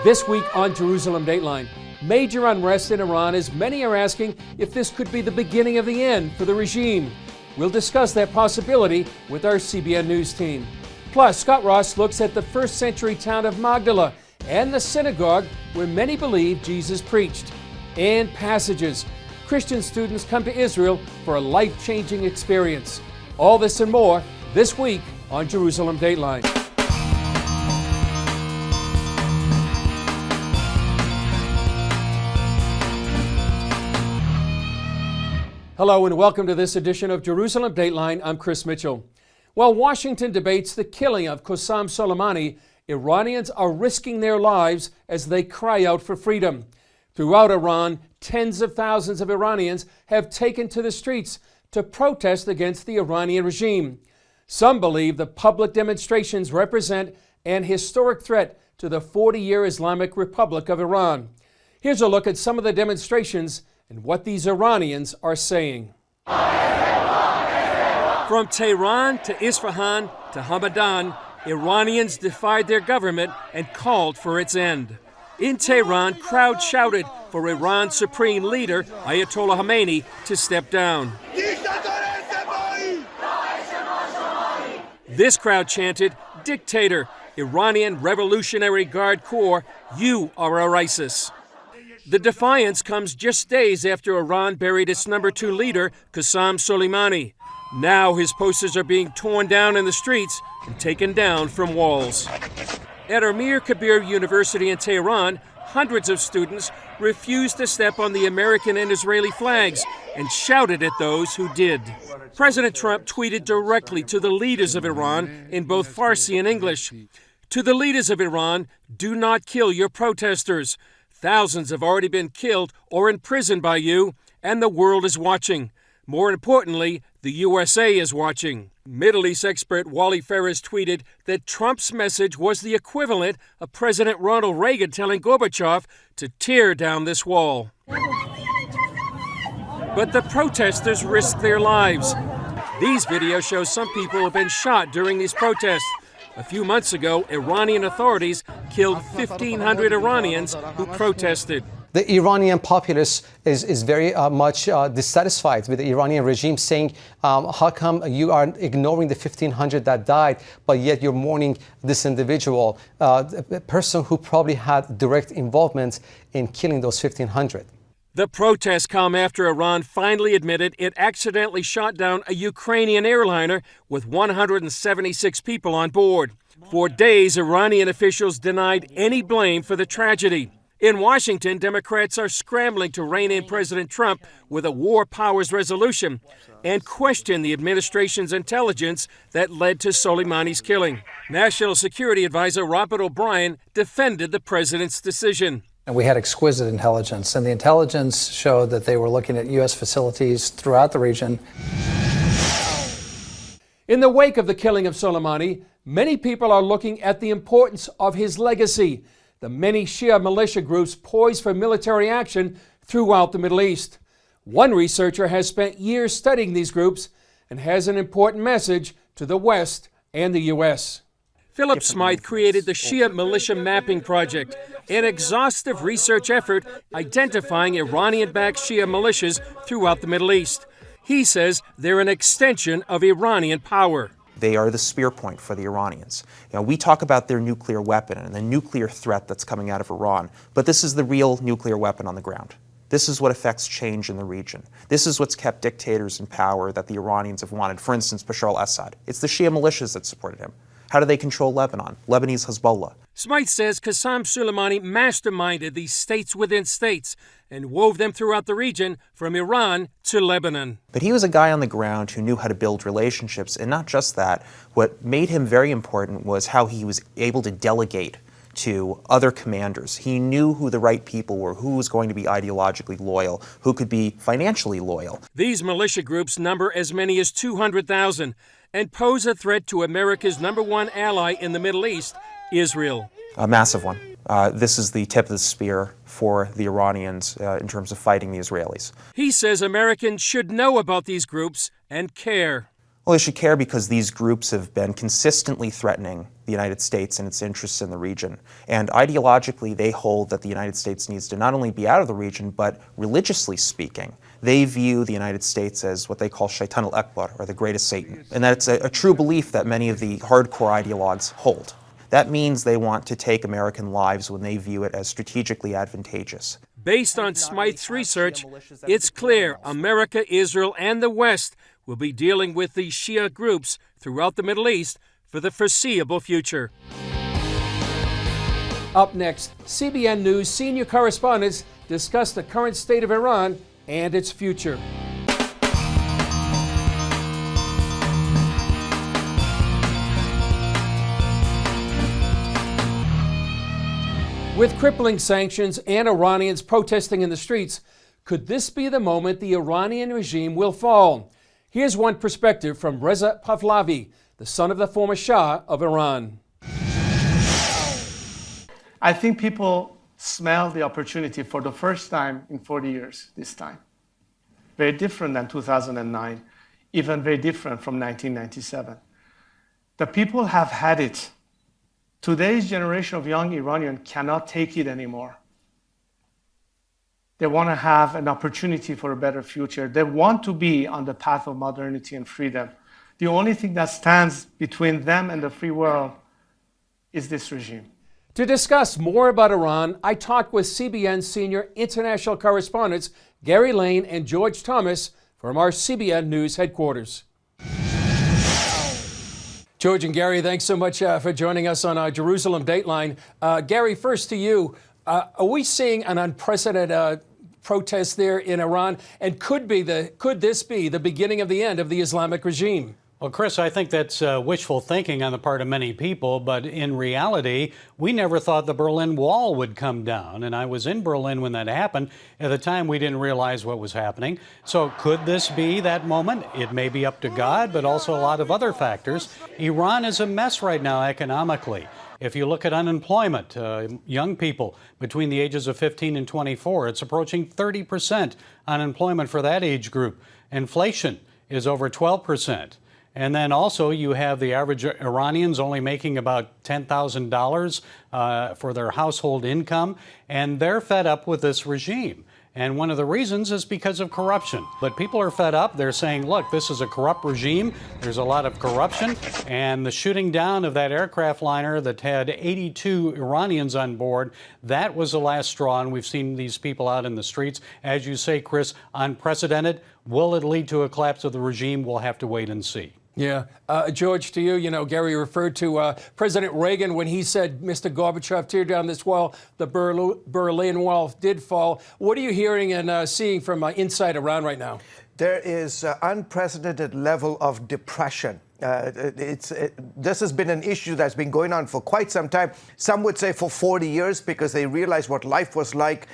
This week on Jerusalem Dateline, major unrest in Iran as many are asking if this could be the beginning of the end for the regime. We'll discuss that possibility with our CBN News team. Plus, Scott Ross looks at the first century town of Magdala and the synagogue where many believe Jesus preached. And passages. Christian students come to Israel for a life-changing experience. All this and more this week on Jerusalem Dateline. Hello and welcome to this edition of Jerusalem Dateline. I'm Chris Mitchell. While Washington debates the killing of Qasem Soleimani, Iranians are risking their lives as they cry out for freedom. Throughout Iran, tens of thousands of Iranians have taken to the streets to protest against the Iranian regime. Some believe the public demonstrations represent an historic threat to the 40-year Islamic Republic of Iran. Here's a look at some of the demonstrations and what these Iranians are saying. From Tehran to Isfahan to Hamadan, Iranians defied their government and called for its end. In Tehran, crowds shouted for Iran's supreme leader, Ayatollah Khamenei, to step down. This crowd chanted, "Dictator, Iranian Revolutionary Guard Corps, you are our ISIS." The defiance comes just days after Iran buried its number 2 leader, Qasem Soleimani. Now his posters are being torn down in the streets and taken down from walls. At Amir Kabir University in Tehran, hundreds of students refused to step on the American and Israeli flags and shouted at those who did. President Trump tweeted directly to the leaders of Iran in both Farsi and English. To the leaders of Iran, do not kill your protesters. Thousands have already been killed or imprisoned by you, and the world is watching. More importantly, the USA is watching. Middle East expert Wally Ferris tweeted that Trump's message was the equivalent of President Ronald Reagan telling Gorbachev to tear down this wall. But the protesters risked their lives. These videos show some people have been shot during these protests. A few months ago, Iranian authorities killed 1,500 Iranians who protested. The Iranian populace is very much dissatisfied with the Iranian regime, saying, how come you are ignoring the 1,500 that died, but yet you're mourning this individual, a person who probably had direct involvement in killing those 1,500. The protests come after Iran finally admitted it accidentally shot down a Ukrainian airliner with 176 people on board. For days, Iranian officials denied any blame for the tragedy. In Washington, Democrats are scrambling to rein in President Trump with a war powers resolution and question the administration's intelligence that led to Soleimani's killing. National Security Advisor Robert O'Brien defended the president's decision. And we had exquisite intelligence, and the intelligence showed that they were looking at U.S. facilities throughout the region. In the wake of the killing of Soleimani, many people are looking at the importance of his legacy. The many Shia militia groups poised for military action throughout the Middle East. One researcher has spent years studying these groups and has an important message to the West and the U.S. Philip Smythe created the Shia Militia Mapping Project, an exhaustive research effort identifying Iranian-backed Shia militias throughout the Middle East. He says they're an extension of Iranian power. They are the spear point for the Iranians. You know, we talk about their nuclear weapon and the nuclear threat that's coming out of Iran, but this is the real nuclear weapon on the ground. This is what affects change in the region. This is what's kept dictators in power that the Iranians have wanted. For instance, Bashar al-Assad. It's the Shia militias that supported him. How do they control Lebanon? Lebanese Hezbollah. Smythe says Qasem Soleimani masterminded these states within states and wove them throughout the region from Iran to Lebanon. But he was a guy on the ground who knew how to build relationships, and not just that. What made him very important was how he was able to delegate to other commanders. He knew who the right people were, who was going to be ideologically loyal, who could be financially loyal. These militia groups number as many as 200,000 and pose a threat to America's #1 ally in the Middle East, Israel. A massive one. This is the tip of the spear for the Iranians in terms of fighting the Israelis. He says Americans should know about these groups and care. Well, they should care because these groups have been consistently threatening the United States and its interests in the region. And ideologically, they hold that the United States needs to not only be out of the region, but religiously speaking, they view the United States as what they call Shaitan al-Akbar, or the greatest Satan. And that's a true belief that many of the hardcore ideologues hold. That means they want to take American lives when they view it as strategically advantageous. Based on Smythe's research, it's clear America, Israel, and the West will be dealing with these Shia groups throughout the Middle East for the foreseeable future. Up next, CBN News senior correspondents discuss the current state of Iran and its future. With crippling sanctions and Iranians protesting in the streets, could this be the moment the Iranian regime will fall? Here's one perspective from Reza Pahlavi, the son of the former Shah of Iran. I think people smell the opportunity for the first time in 40 years this time. Very different than 2009, even very different from 1997. The people have had it. Today's generation of young Iranians cannot take it anymore. They want to have an opportunity for a better future. They want to be on the path of modernity and freedom. The only thing that stands between them and the free world is this regime. To discuss more about Iran, I talked with CBN senior international correspondents Gary Lane and George Thomas from our CBN News headquarters. George and Gary, thanks so much for joining us on our Jerusalem Dateline. Gary, first to you. Are we seeing an unprecedented protest there in Iran? And could this be the beginning of the end of the Islamic regime? Well, Chris, I think that's wishful thinking on the part of many people, but in reality, we never thought the Berlin Wall would come down, and I was in Berlin when that happened. At the time, we didn't realize what was happening. So could this be that moment? It may be up to God, but also a lot of other factors. Iran is a mess right now economically. If you look at unemployment, young people between the ages of 15 and 24, it's approaching 30% unemployment for that age group. Inflation is over 12%. And then also you have the average Iranians only making about $10,000 for their household income, and they're fed up with this regime. And one of the reasons is because of corruption. But people are fed up. They're saying, look, this is a corrupt regime. There's a lot of corruption. And the shooting down of that aircraft liner that had 82 Iranians on board, that was the last straw. And we've seen these people out in the streets. As you say, Chris, unprecedented. Will it lead to a collapse of the regime? We'll have to wait and see. Yeah. George, to you, Gary referred to President Reagan when he said, Mr. Gorbachev, tear down this wall. The Berlin Wall did fall. What are you hearing and seeing from inside Iran right now? There is unprecedented level of depression. This has been an issue that's been going on for quite some time. Some would say for 40 years because they realized what life was like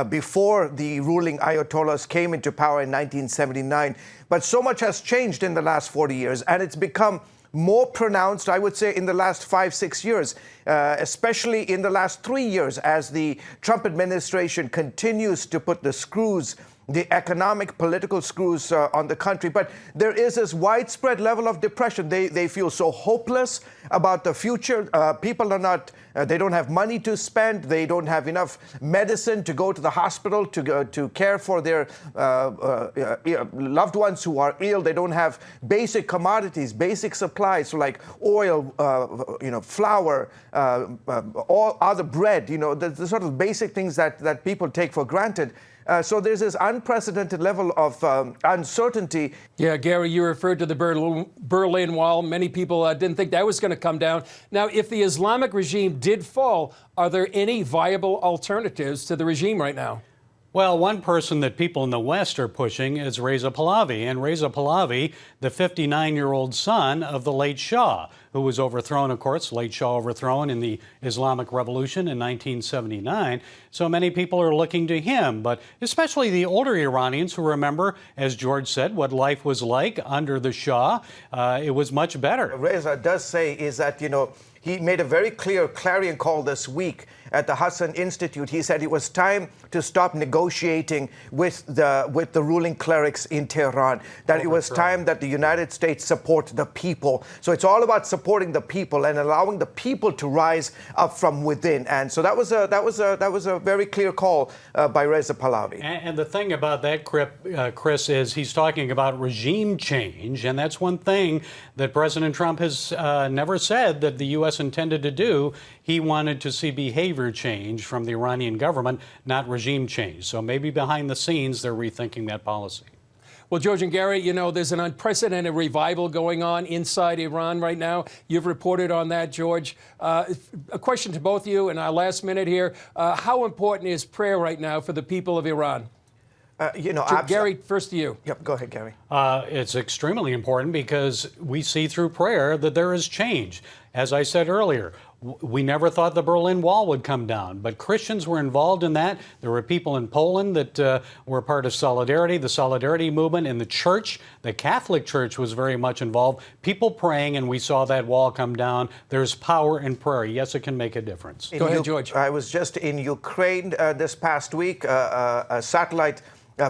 before the ruling Ayatollahs came into power in 1979. But so much has changed in the last 40 years, and it's become more pronounced, I would say, in the last 5-6 years, especially in the last 3 years as the Trump administration continues to put the screws, the economic, political screws on the country. But there is this widespread level of depression. They feel so hopeless about the future. People are not, they don't have money to spend. They don't have enough medicine to go to the hospital to care for their loved ones who are ill. They don't have basic commodities, basic supplies, so like oil, flour, all other bread, the sort of basic things that people take for granted. So there's this unprecedented level of uncertainty. Yeah, Gary, you referred to the Berlin Wall. Many people didn't think that was going to come down. Now, if the Islamic regime did fall, are there any viable alternatives to the regime right now? Well, one person that people in the West are pushing is Reza Pahlavi. And Reza Pahlavi, the 59-year-old son of the late Shah, who was overthrown, of course, late Shah overthrown in the Islamic Revolution in 1979. So many people are looking to him, but especially the older Iranians who remember, as George said, what life was like under the Shah. It was much better. Reza does say is that, he made a very clear clarion call this week at the Hassan Institute, he said it was time to stop negotiating with the ruling clerics in Tehran, that it was time that the United States support the people. So it's all about supporting the people and allowing the people to rise up from within. And so that was a very clear call by Reza Pahlavi. And the thing about that, Chris, is he's talking about regime change, and that's one thing that President Trump has never said that the U.S. intended to do. He wanted to see behavior change from the Iranian government, not regime change. So maybe behind the scenes, they're rethinking that policy. Well, George and Gary, you know, there's an unprecedented revival going on inside Iran right now. You've reported on that, George. A question to both of you in our last minute here. How important is prayer right now for the people of Iran? Gary, first to you. Yep, go ahead, Gary. It's extremely important because we see through prayer that there is change. As I said earlier, we never thought the Berlin Wall would come down, but Christians were involved in that. There were people in Poland that were part of Solidarity, the Solidarity movement, in the church. The Catholic Church was very much involved. People praying, and we saw that wall come down. There's power in prayer. Yes, it can make a difference. Go ahead, George. I was just in Ukraine this past week, a satellite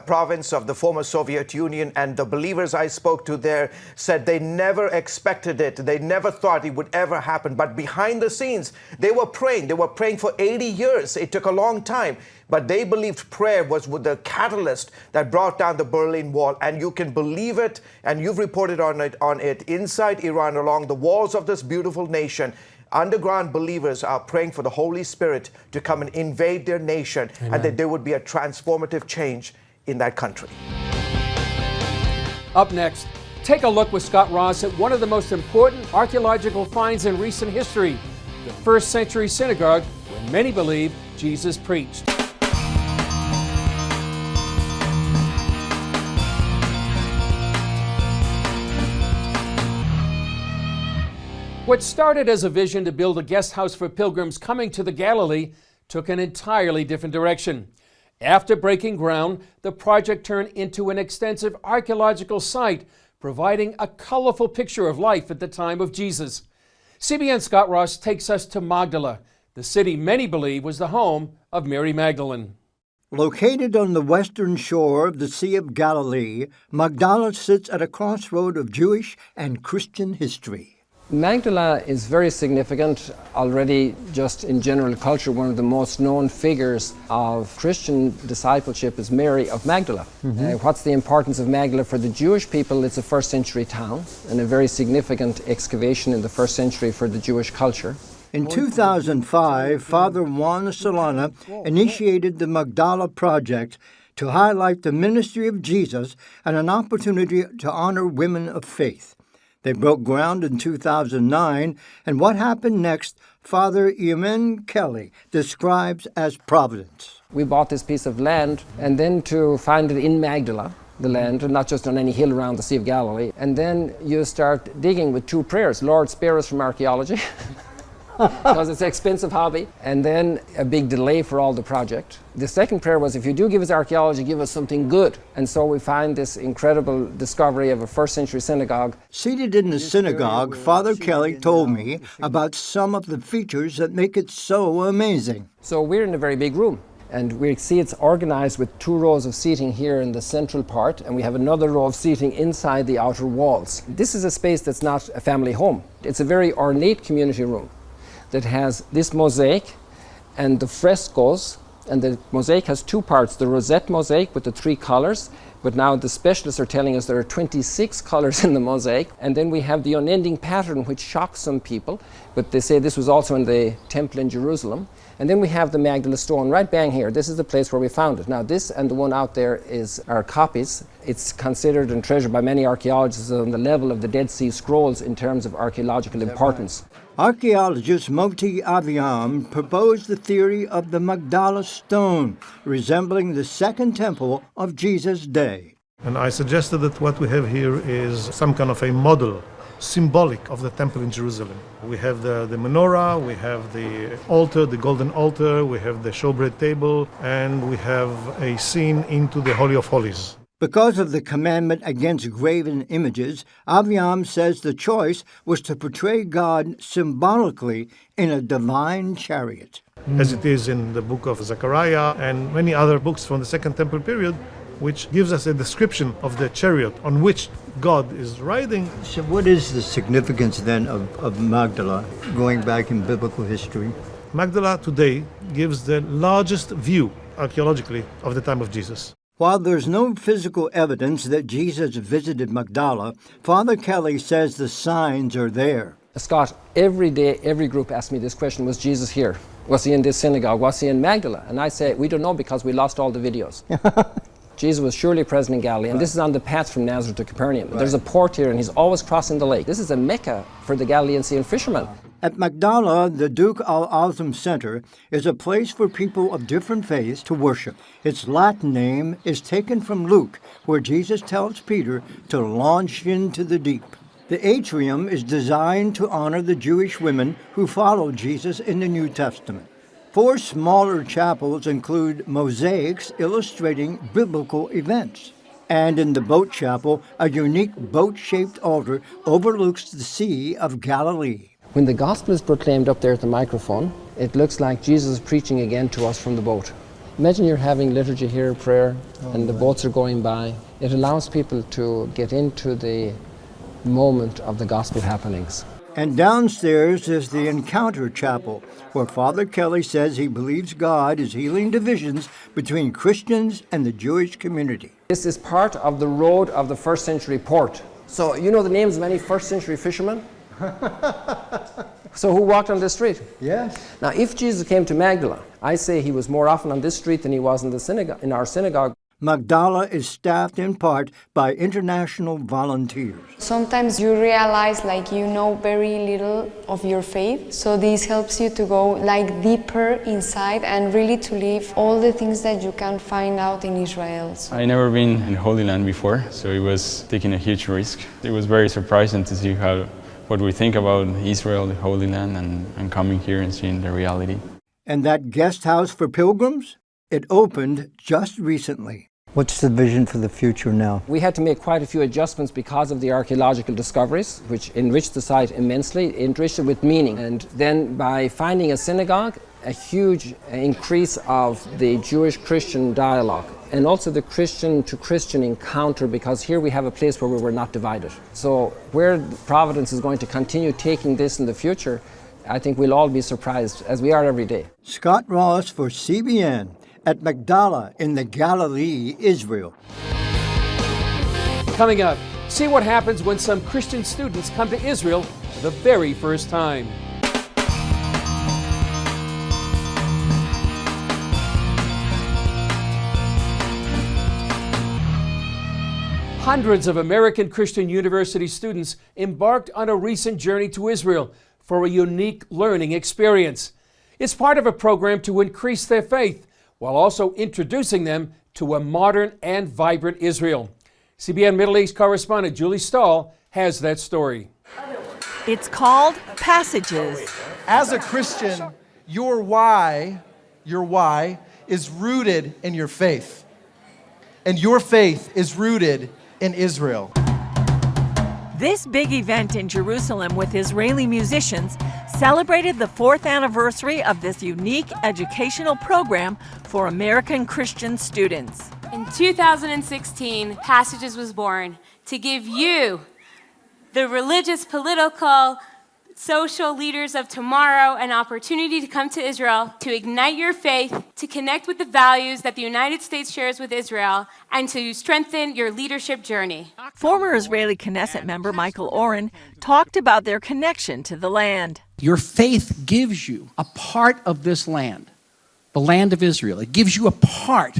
province of the former Soviet Union, and the believers I spoke to there said they never expected it. They never thought it would ever happen. But behind the scenes, they were praying. They were praying for 80 years. It took a long time. But they believed prayer was the catalyst that brought down the Berlin Wall. And you can believe it, and you've reported on it inside Iran, along the walls of this beautiful nation. Underground believers are praying for the Holy Spirit to come and invade their nation. Amen. And that there would be a transformative change in that country. Up next, take a look with Scott Ross at one of the most important archaeological finds in recent history, the first century synagogue where many believe Jesus preached. What started as a vision to build a guest house for pilgrims coming to the Galilee took an entirely different direction. After breaking ground, the project turned into an extensive archaeological site, providing a colorful picture of life at the time of Jesus. CBN's Scott Ross takes us to Magdala, the city many believe was the home of Mary Magdalene. Located on the western shore of the Sea of Galilee, Magdala sits at a crossroad of Jewish and Christian history. Magdala is very significant already just in general culture. One of the most known figures of Christian discipleship is Mary of Magdala. What's the importance of Magdala for the Jewish people? It's a first century town and a very significant excavation in the first century for the Jewish culture. In 2005, Father Juan Solana initiated the Magdala Project to highlight the ministry of Jesus and an opportunity to honor women of faith. They broke ground in 2009, and what happened next, Father Eamon Kelly describes as providence. We bought this piece of land, and then to find it in Magdala, the land, and not just on any hill around the Sea of Galilee. And then you start digging with two prayers. Lord, spare us from archaeology, because it's an expensive hobby. And then a big delay for all the project. The second prayer was, if you do give us archaeology, give us something good. And so we find this incredible discovery of a first century synagogue. Seated in the synagogue, Father Kelly told me about some of the features that make it so amazing. So we're in a very big room. And we see it's organized with 2 rows of seating here in the central part, and we have another row of seating inside the outer walls. This is a space that's not a family home. It's a very ornate community room that has this mosaic and the frescoes, and the mosaic has 2 parts, the rosette mosaic with the 3 colors, but now the specialists are telling us there are 26 colors in the mosaic, and then we have the unending pattern which shocks some people, but they say this was also in the temple in Jerusalem. And then we have the Magdala stone right bang here. This is the place where we found it. Now this and the one out there are copies. It's considered and treasured by many archaeologists on the level of the Dead Sea Scrolls in terms of archaeological importance. Archaeologist Moti Aviam proposed the theory of the Magdala stone, resembling the second temple of Jesus' day. And I suggested that what we have here is some kind of a model, symbolic of the temple in Jerusalem. We have the menorah, we have the altar, the golden altar, we have the showbread table, and we have a scene into the Holy of Holies. Because of the commandment against graven images, Aviam says the choice was to portray God symbolically in a divine chariot. as it is in the book of Zechariah and many other books from the Second Temple period, which gives us a description of the chariot on which God is riding. So what is the significance then of Magdala, going back in biblical history? Magdala today gives the largest view, archaeologically, of the time of Jesus. While there's no physical evidence that Jesus visited Magdala, Father Kelly says the signs are there. Scott, every day, every group asked me this question: was Jesus here? Was he in this synagogue? Was he in Magdala? And I say, we don't know because we lost all the videos. Jesus was surely present in Galilee, and this is on the path from Nazareth to Capernaum. There's a port here, and he's always crossing the lake. This is a Mecca for the Galilean Sea and fishermen. At Magdala, the Duke Althom Center is a place for people of different faiths to worship. Its Latin name is taken from Luke, where Jesus tells Peter to launch into the deep. The atrium is designed to honor the Jewish women who followed Jesus in the New Testament. 4 smaller chapels include mosaics illustrating biblical events. And in the boat chapel, a unique boat-shaped altar overlooks the Sea of Galilee. When the gospel is proclaimed up there at the microphone, it looks like Jesus is preaching again to us from the boat. Imagine you're having liturgy here, prayer, and the boats are going by. It allows people to get into the moment of the gospel happenings. And downstairs is the Encounter Chapel, where Father Kelly says he believes God is healing divisions between Christians and the Jewish community. This is part of the road of the first century port. So you know the names of any first century fishermen? So who walked on this street? Yes. Now if Jesus came to Magdala, I say he was more often on this street than he was in the synagogue, in our synagogue. Magdala is staffed in part by international volunteers. Sometimes you realize you know very little of your faith, so this helps you to go deeper inside and really to live all the things that you can find out in Israel. I never been in Holy Land before, so it was taking a huge risk. It was very surprising to see what we think about Israel, the Holy Land, and coming here and seeing the reality. And that guest house for pilgrims? It opened just recently. What's the vision for the future now? We had to make quite a few adjustments because of the archaeological discoveries, which enriched the site immensely, enriched it with meaning. And then by finding a synagogue, a huge increase of the Jewish-Christian dialogue, and also the Christian-to-Christian encounter, because here we have a place where we were not divided. So where Providence is going to continue taking this in the future, I think we'll all be surprised, as we are every day. Scott Ross for CBN at Magdala in the Galilee, Israel. Coming up, see what happens when some Christian students come to Israel for the very first time. Hundreds of American Christian University students embarked on a recent journey to Israel for a unique learning experience. It's part of a program to increase their faith, while also introducing them to a modern and vibrant Israel. CBN Middle East correspondent Julie Stahl has that story. It's called Passages. As a Christian, your why is rooted in your faith. And your faith is rooted in Israel. This big event in Jerusalem with Israeli musicians celebrated the 4th anniversary of this unique educational program for American Christian students. In 2016, Passages was born to give you, the religious, political, social leaders of tomorrow, an opportunity to come to Israel, to ignite your faith, to connect with the values that the United States shares with Israel, and to strengthen your leadership journey. Former Israeli Knesset member Michael Oren talked about their connection to the land. Your faith gives you a part of this land, the land of Israel. It gives you a part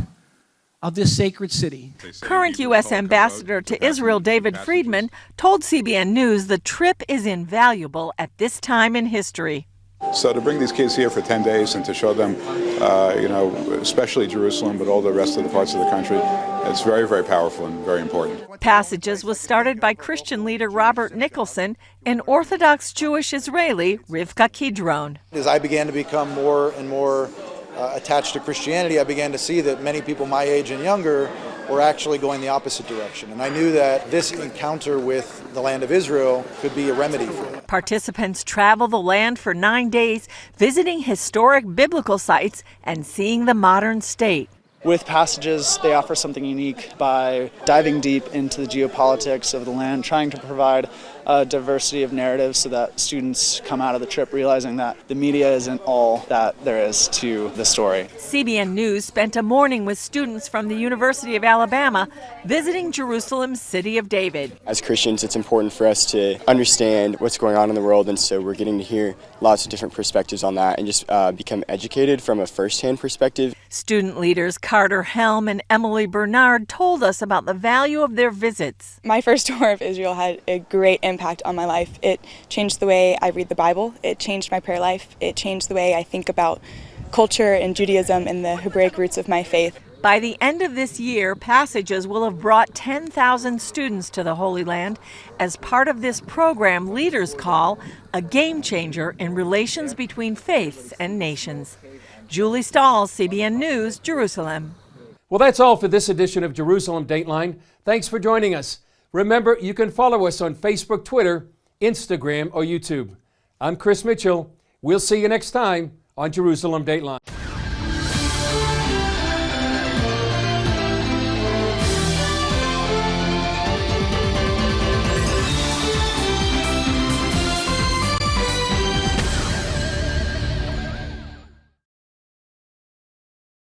of this sacred city. Current U.S. Ambassador to Israel David Friedman told CBN News the trip is invaluable at this time in history. So to bring these kids here for 10 days and to show them, especially Jerusalem, but all the rest of the parts of the country, it's very, very powerful and very important. Passages was started by Christian leader Robert Nicholson and Orthodox Jewish Israeli Rivka Kidron. As I began to become more and more attached to Christianity, I began to see that many people my age and younger were actually going the opposite direction. And I knew that this encounter with the land of Israel could be a remedy for it. Participants travel the land for 9 days, visiting historic biblical sites and seeing the modern state. With Passages, they offer something unique by diving deep into the geopolitics of the land, trying to provide a diversity of narratives so that students come out of the trip realizing that the media isn't all that there is to the story. CBN News spent a morning with students from the University of Alabama visiting Jerusalem's City of David. As Christians, it's important for us to understand what's going on in the world, and so we're getting to hear lots of different perspectives on that and just become educated from a first-hand perspective. Student leaders Carter Helm and Emily Bernard told us about the value of their visits. My first tour of Israel had a great impact on my life. It changed the way I read the Bible. It changed my prayer life. It changed the way I think about culture and Judaism and the Hebraic roots of my faith. By the end of this year, Passages will have brought 10,000 students to the Holy Land as part of this program leaders call a game changer in relations between faiths and nations. Julie Stahl, CBN News, Jerusalem. Well, that's all for this edition of Jerusalem Dateline. Thanks for joining us. Remember, you can follow us on Facebook, Twitter, Instagram, or YouTube. I'm Chris Mitchell. We'll see you next time on Jerusalem Dateline.